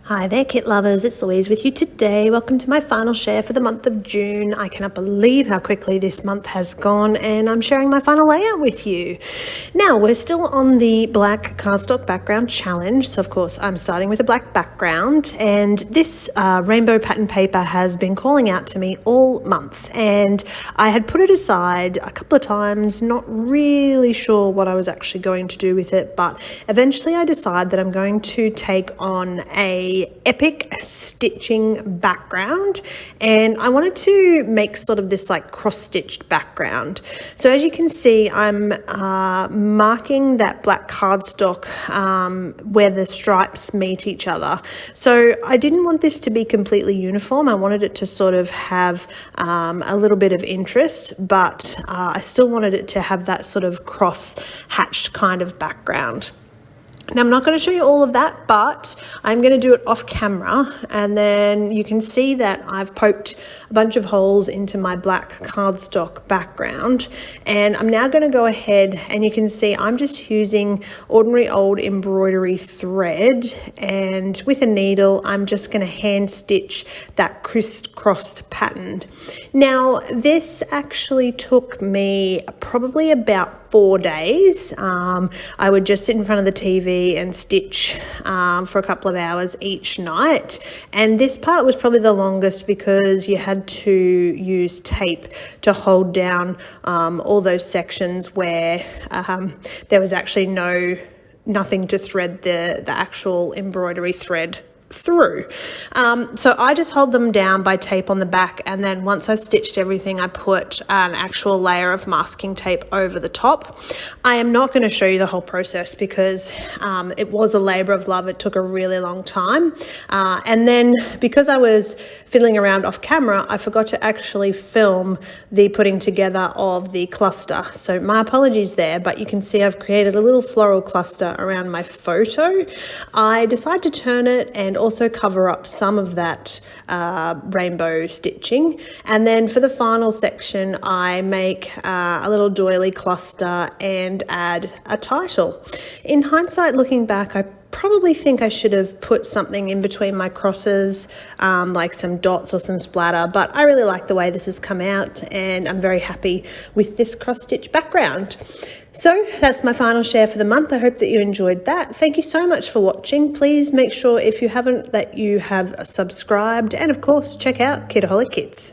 Hi there, kit lovers. It's Louise with you today. Welcome to my final share for the month of June. I cannot believe how quickly this month has gone, and I'm sharing my final layout with you. Now, we're still on the black cardstock background challenge. So, of course, I'm starting with a black background, and this rainbow pattern paper has been calling out to me all month, and I had put it aside a couple of times, not really sure what I was actually going to do with it, but eventually I decided that I'm going to take on a epic stitching background, and I wanted to make sort of this like cross-stitched background. So as you can see, I'm marking that black cardstock where the stripes meet each other. So I didn't want this to be completely uniform. I wanted it to sort of have a little bit of interest, but I still wanted it to have that sort of cross-hatched kind of background. Now, I'm not going to show you all of that, but I'm going to do it off camera, and then you can see that I've poked a bunch of holes into my black cardstock background, and I'm now going to go ahead, and you can see I'm just using ordinary old embroidery thread, and with a needle I'm just going to hand stitch that crisscrossed pattern. Now, this actually took me probably about 4 days. I would just sit in front of the TV and stitch for a couple of hours each night, and this part was probably the longest because you had to use tape to hold down all those sections where there was actually nothing to thread the actual embroidery thread through. So I just hold them down by tape on the back, and then once I've stitched everything, I put an actual layer of masking tape over the top. I am not going to show you the whole process because it was a labor of love. It took a really long time, and then because I was fiddling around off camera, I forgot to actually film the putting together of the cluster. So my apologies there, but you can see I've created a little floral cluster around my photo. I decided to turn it and also cover up some of that rainbow stitching, and then for the final section I make a little doily cluster and add a title. In hindsight, looking back, I probably think I should have put something in between my crosses, like some dots or some splatter, but I really like the way this has come out, and I'm very happy with this cross-stitch background. So that's my final share for the month. I hope that you enjoyed that. Thank you so much for watching. Please make sure, if you haven't, that you have subscribed, and of course check out Kitaholic Kits.